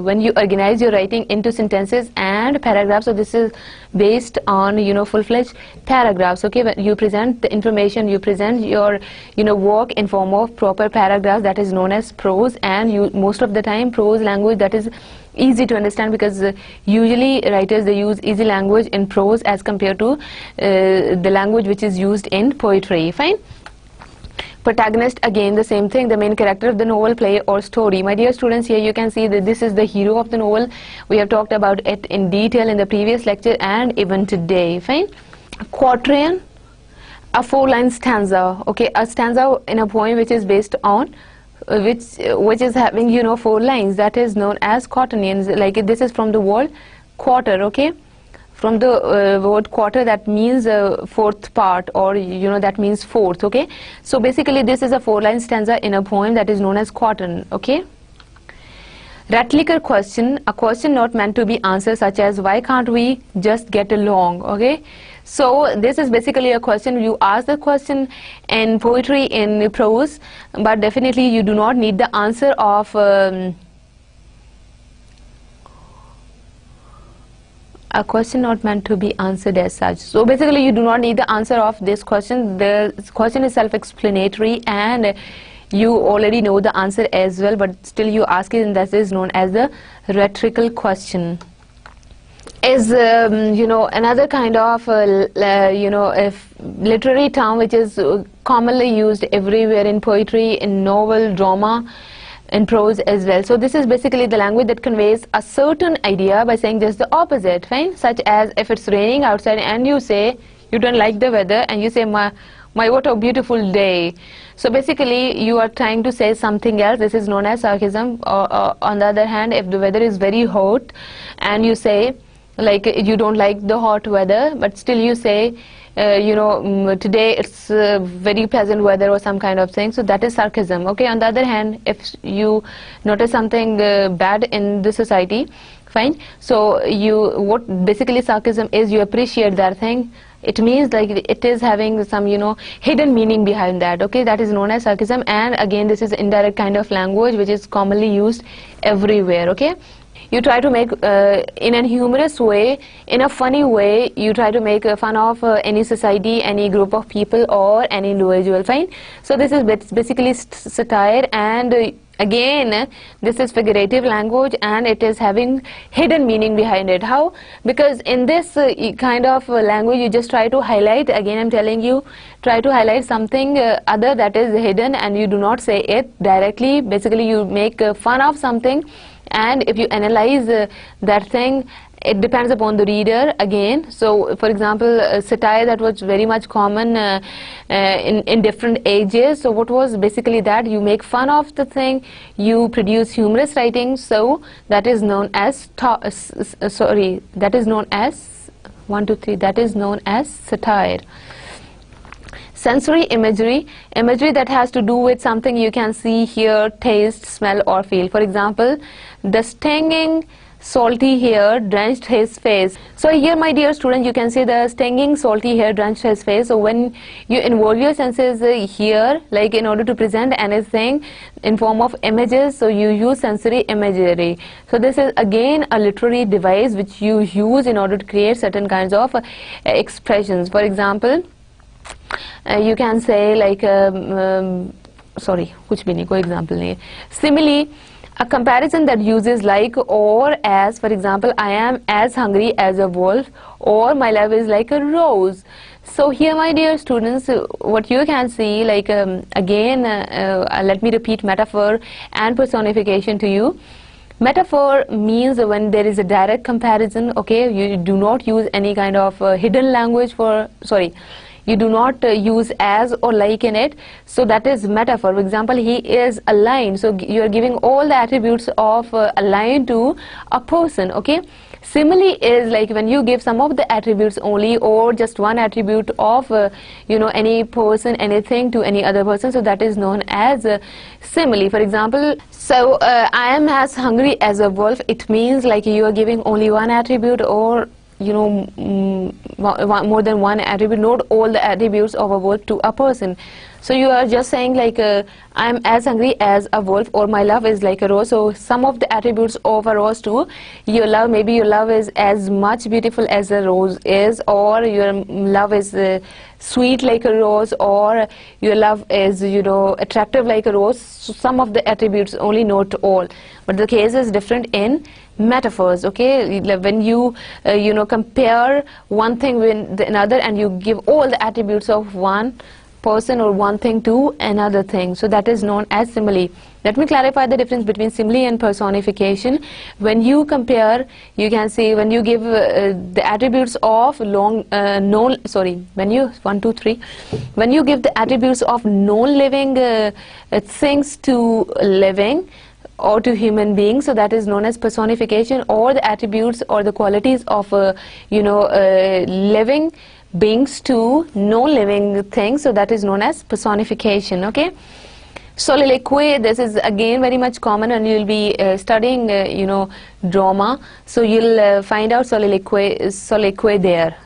when you organize your writing into sentences and paragraphs. So this is based on full-fledged paragraphs. Okay, when you present the information, you present your work in form of proper paragraphs, that is known as prose. And most of the time prose language, that is easy to understand, because usually writers, they use easy language in prose as compared to the language which is used in poetry, fine? Protagonist, again the same thing, the main character of the novel, play or story. My dear students, here you can see that this is the hero of the novel. We have talked about it in detail in the previous lecture and even today, fine? Quatrain, a four-line stanza, okay, a stanza in a poem which is based on which is having 4 lines, that is known as quaternions. Like this is from the word quarter, okay, from the word quarter, that means fourth part, or that means fourth, okay. So basically this is a 4-line stanza in a poem that is known as quatrain, okay. Rhetorical question, a question not meant to be answered, such as why can't we just get along, okay. So this is basically a question, you ask the question in poetry, in prose, but definitely you do not need the answer of a question not meant to be answered as such. So basically you do not need the answer of this question. The question is self-explanatory and you already know the answer as well, but still you ask it, and that is known as the rhetorical question. Is another kind of literary term which is commonly used everywhere in poetry, in novel, drama, in prose as well. So this is basically the language that conveys a certain idea by saying just the opposite, fine? Such as if it's raining outside and you say you don't like the weather, and you say my what a beautiful day. So basically you are trying to say something else. This is known as sarcasm. Or on the other hand, if the weather is very hot and you say like you don't like the hot weather, but still you say, today it's very pleasant weather or some kind of thing. So that is sarcasm. Okay. On the other hand, if you notice something bad in the society, fine. So what basically sarcasm is, you appreciate that thing. It means like it is having some hidden meaning behind that. Okay, that is known as sarcasm. And again, this is indirect kind of language which is commonly used everywhere. Okay. You try to make in a humorous way, in a funny way, you try to make fun of any society, any group of people or any individual, fine. So this is basically satire, and again this is figurative language, and it is having hidden meaning behind it. How? Because in this kind of language you just try to highlight, again I'm telling you, try to highlight something other that is hidden, and you do not say it directly. Basically you make fun of something, and if you analyze that thing, it depends upon the reader again. So for example, satire that was very much common in different ages. So what was basically that you make fun of the thing, you produce humorous writing, so that is known as that is known as satire. Sensory imagery, imagery that has to do with something you can see, hear, taste, smell or feel. For example, the stinging salty hair drenched his face. So here, my dear student, you can see the stinging salty hair drenched his face. So when you involve your senses here, like in order to present anything in form of images, so you use sensory imagery. So this is again a literary device which you use in order to create certain kinds of expressions. For example, you can say like कुछ भी नहीं, कोई example नहीं है. Simile, a comparison that uses like or as. For example, I am as hungry as a wolf, or my love is like a rose. So here, my dear students, what you can see, like again let me repeat metaphor and personification to you. Metaphor means when there is a direct comparison. Okay, you do not use any kind of hidden language for, you do not use as or like in it, so that is metaphor. For example, he is a lion, so you are giving all the attributes of a lion to a person. Okay. Simile is like when you give some of the attributes only, or just one attribute of any person, anything to any other person, so that is known as simile. For example, so I am as hungry as a wolf, it means like you are giving only one attribute, or more than one attribute, not all the attributes of a wolf to a person. So you are just saying like I'm as hungry as a wolf, or my love is like a rose. So some of the attributes of a rose to your love, maybe your love is as much beautiful as a rose is, or your love is sweet like a rose, or your love is attractive like a rose. So some of the attributes only, not all. But the case is different in metaphors. Okay, when you compare one thing with another, and you give all the attributes of one person or one thing to another thing, so that is known as simile. Let me clarify the difference between simile and personification. When you compare, you can see when you give the attributes of when you when you give the attributes of non-living things to living or to human beings, so that is known as personification, or the attributes or the qualities of living beings to non-living things, so that is known as personification. Okay. Soliloquy, this is again very much common, and you'll be studying drama, so you'll find out soliloquy there.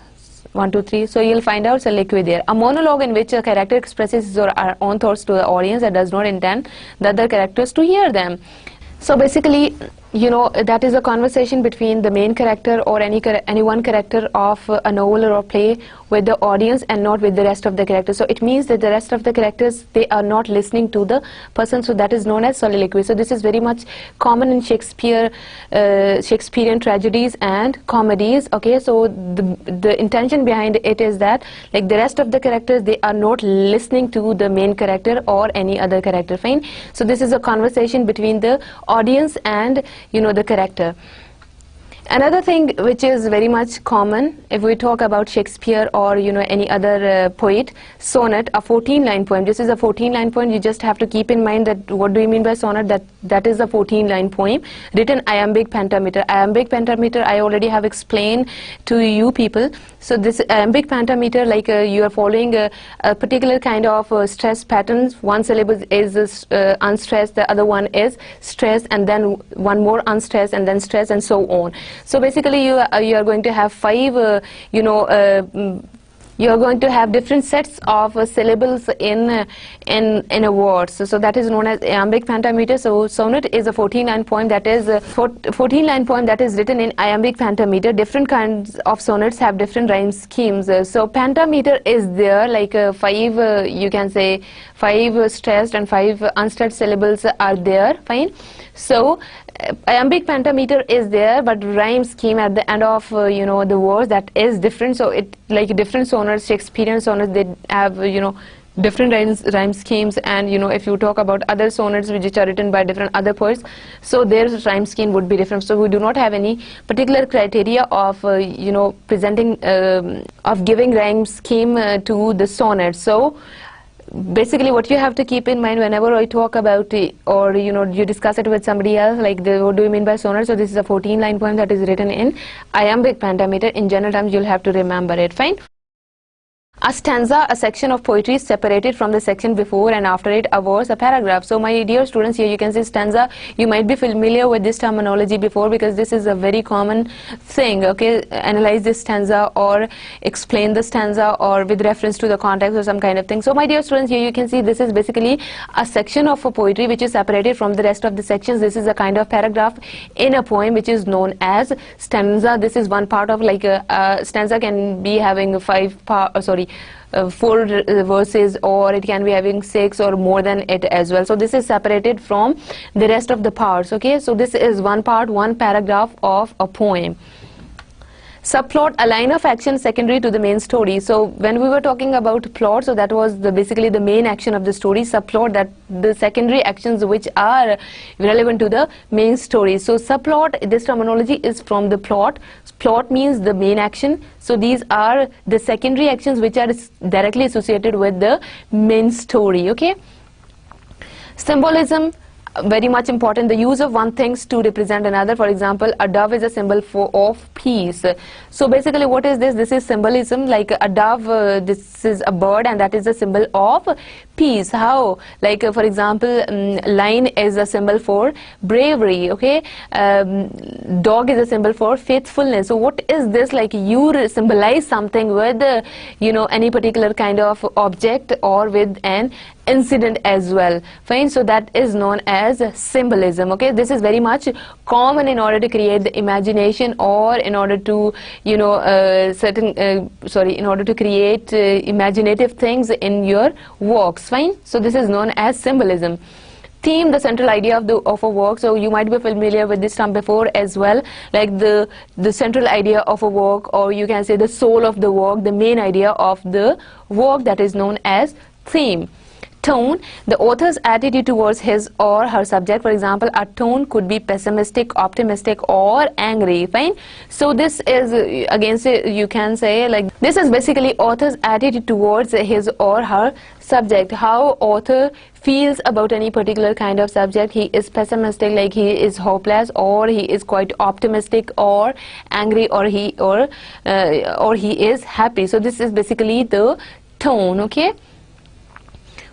1, 2, 3. So you'll find out soliloquy there. A monologue in which a character expresses his or her own thoughts to the audience and does not intend the other characters to hear them. So basically, that is a conversation between the main character or any one character of a novel or a play with the audience, and not with the rest of the characters. So it means that the rest of the characters, they are not listening to the person, so that is known as soliloquy. So this is very much common in Shakespearean tragedies and comedies. Okay, so the intention behind it is that like the rest of the characters, they are not listening to the main character or any other character. Fine. So this is a conversation between the audience and the character. Another thing which is very much common if we talk about Shakespeare or any other poet, sonnet, a 14-line poem. This is a 14-line poem. You just have to keep in mind that what do you mean by sonnet? That is a 14-line poem written iambic pentameter. Iambic pentameter I already have explained to you people. So this iambic pentameter, like you are following a particular kind of stress patterns. One syllable is unstressed, the other one is stressed, and then one more unstressed, and then stressed, and so on. So basically you are going to have five you are going to have different sets of syllables in a word. So that is known as iambic pentameter. So sonnet is a 14-line poem that is 14-line poem that is written in iambic pentameter. Different kinds of sonnets have different rhyme schemes. So pentameter is there, like five you can say five stressed and five unstressed syllables are there, fine. So iambic pentameter is there, but rhyme scheme at the end of the words, that is different. So it, like different sonnets, Shakespearean sonnets, they have different rhyme schemes, and if you talk about other sonnets which are written by different other poets, so their rhyme scheme would be different. So we do not have any particular criteria of presenting of giving rhyme scheme to the sonnet. So basically what you have to keep in mind whenever I talk about it, or you discuss it with somebody else, like what do you mean by sonnet? So this is a 14-line poem that is written in iambic pentameter. In general terms you'll have to remember it, fine. A stanza, a section of poetry is separated from the section before and after it, a verse, a paragraph. So my dear students, here you can see stanza. You might be familiar with this terminology before because this is a very common thing, okay? Analyze this stanza or explain the stanza or with reference to the context or some kind of thing. So my dear students, here you can see this is basically a section of a poetry which is separated from the rest of the sections. This is a kind of paragraph in a poem which is known as stanza. This is one part of, like a stanza can be having four verses, or it can be having 6 or more than it as well. So this is separated from the rest of the parts, okay? So this is one part, one paragraph of a poem. Subplot, a line of action secondary to the main story. So when we were talking about plot, so that was basically the main action of the story. Subplot, that the secondary actions which are relevant to the main story. So subplot, this terminology is from the plot. Plot means the main action. So these are the secondary actions which are directly associated with the main story, okay? Symbolism, very much important, the use of one thing to represent another. For example, a dove is a symbol of peace. So basically what is this? This is symbolism, like a dove, this is a bird and that is a symbol of peace. How? Like for example, lion is a symbol for bravery, okay? Dog is a symbol for faithfulness. So what is this? Like you symbolize something with any particular kind of object or with an incident as well, fine. So that is known as symbolism, okay? This is very much common in order to create the imagination, or in order to in order to create imaginative things in your works, fine. So this is known as symbolism. Theme, the central idea of a work. So you might be familiar with this term before as well, like the central idea of a work, or you can say the soul of the work, the main idea of the work, that is known as theme. Tone, the author's attitude towards his or her subject. For example, a tone could be pessimistic, optimistic, or angry, fine. So this is again, you can say, like, this is basically author's attitude towards his or her subject, how author feels about any particular kind of subject. He is pessimistic, like he is hopeless, or he is quite optimistic, or angry, or he is happy. So this is basically the tone, okay?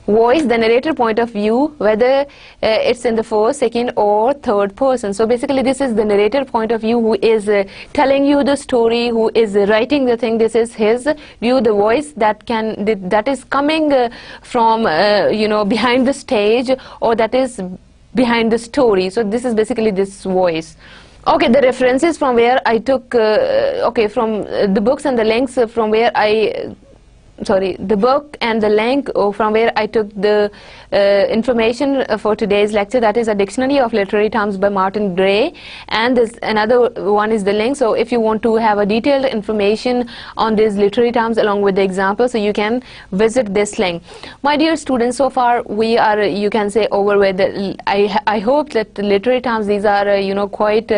Voice, the narrator point of view, whether it's in the first, second, or third person. So basically this is the narrator point of view, who is telling you the story, who is writing the thing. This is his view, the voice that is coming from behind the stage, or that is behind the story. So this is basically this voice. Okay, the references from where I took from the books and the links from where I the book and the link from where I took the information for today's lecture, that is a dictionary of literary terms by Martin Gray, and this another one is the link. So if you want to have a detailed information on these literary terms along with the example, so you can visit this link. My dear students, so far we are, you can say, over with I hope that the literary terms, these are quite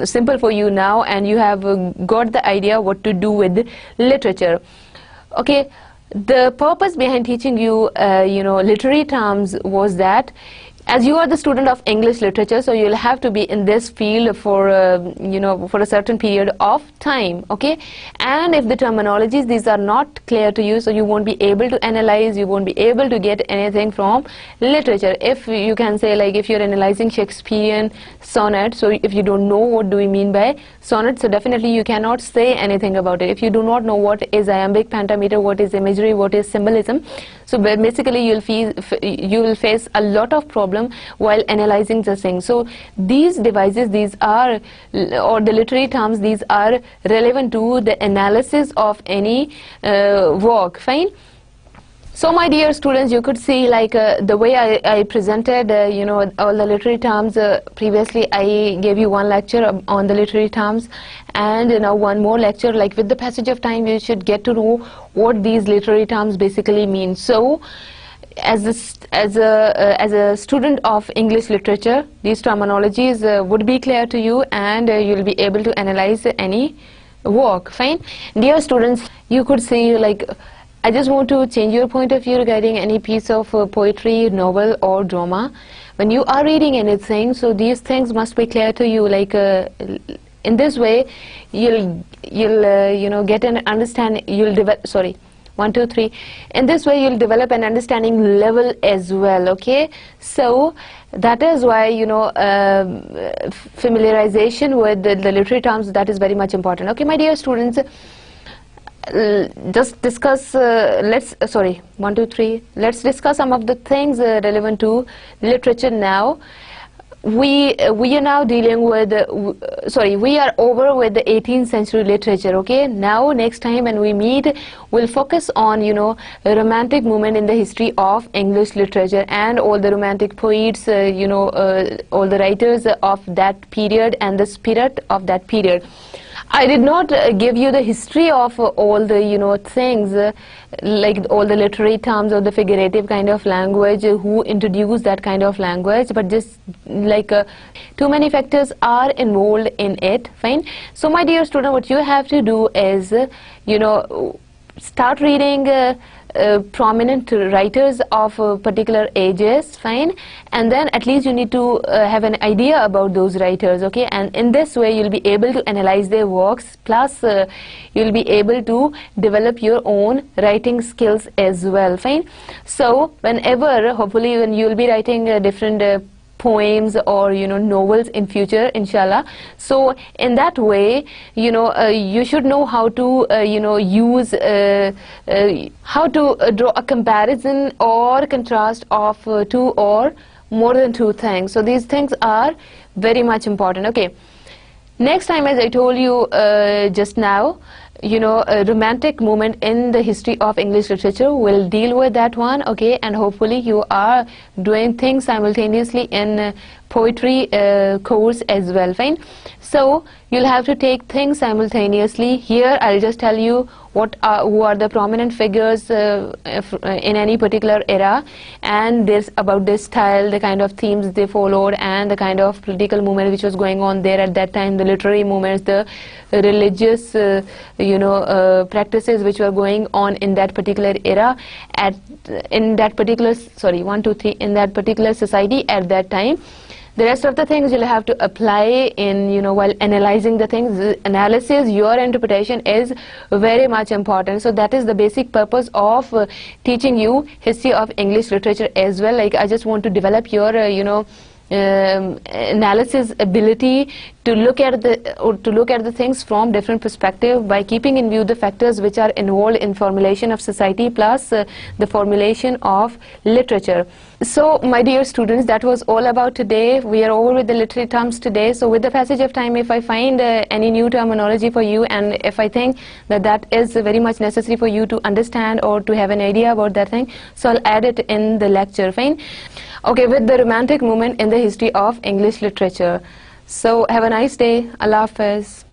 simple for you now, and you have got the idea what to do with literature. Okay, the purpose behind teaching you literary terms was that as you are the student of English literature, so you'll have to be in this field for for a certain period of time, okay? And if the terminologies, these are not clear to you, so you won't be able to analyze, you won't be able to get anything from literature. If you can say, like, if you're analyzing Shakespearean sonnet, so if you don't know what do we mean by sonnet, so definitely you cannot say anything about it. If you do not know what is iambic pentameter, what is imagery, what is symbolism, so basically you will face a lot of problem while analyzing the thing. So these devices, these are, or the literary terms, these are relevant to the analysis of any work. Fine. So my dear students, you could see, like, the way I presented all the literary terms. Previously I gave you one lecture on the literary terms, and now one more lecture. Like, with the passage of time you should get to know what these literary terms basically mean. So as a student of English literature, these terminologies would be clear to you, and you'll be able to analyze any work. Fine. Dear students, you could see, like, I just want to change your point of view regarding any piece of poetry, novel or drama. When you are reading anything, so these things must be clear to you. Like, in this way you'll get an understanding, you'll develop, sorry, 1 2 3, in this way you'll develop an understanding level as well, okay? So that is why familiarization with the literary terms, that is very much important. Okay, my dear students, just discuss let's 1 2 3, let's discuss some of the things relevant to literature now. We are now dealing with we are over with the 18th century literature. Okay, now next time when we meet, we'll focus on a romantic movement in the history of English literature, and all the romantic poets, all the writers of that period and the spirit of that period. I did not give you the history of all the things, like all the literary terms or the figurative kind of language, who introduced that kind of language, but just like too many factors are involved in it. Fine. So my dear student, what you have to do is start reading prominent writers of particular ages. Fine. And then at least you need to have an idea about those writers, okay? And in this way you'll be able to analyze their works, plus you'll be able to develop your own writing skills as well. Fine. So whenever, hopefully, when you'll be writing different poems or novels in future, inshallah, so in that way you should know how to use how to draw a comparison or contrast of two or more than two things. So these things are very much important. Okay, next time, as I told you just now, a romantic movement in the history of English literature, will deal with that one, okay? And hopefully you are doing things simultaneously in poetry course as well. Fine. So you'll have to take things simultaneously. Here I'll just tell you who are the prominent figures in any particular era, and this about this style, the kind of themes they followed, and the kind of political movement which was going on there at that time, the literary movements, the religious practices which were going on in that particular era, in that particular in that particular society at that time. The rest of the things you'll have to apply in, while analyzing the things. The analysis, your interpretation is very much important. So that is the basic purpose of teaching you history of English literature as well. Like, I just want to develop your, analysis ability to look at the things from different perspective by keeping in view the factors which are involved in formulation of society plus the formulation of literature. So my dear students, that was all about today. We are over with the literary terms today. So with the passage of time, if I find any new terminology for you, and if I think that that is very much necessary for you to understand or to have an idea about that thing, so I'll add it in the lecture. Fine. Okay, with the romantic movement in the history of English literature. So have a nice day. Allah Hafiz.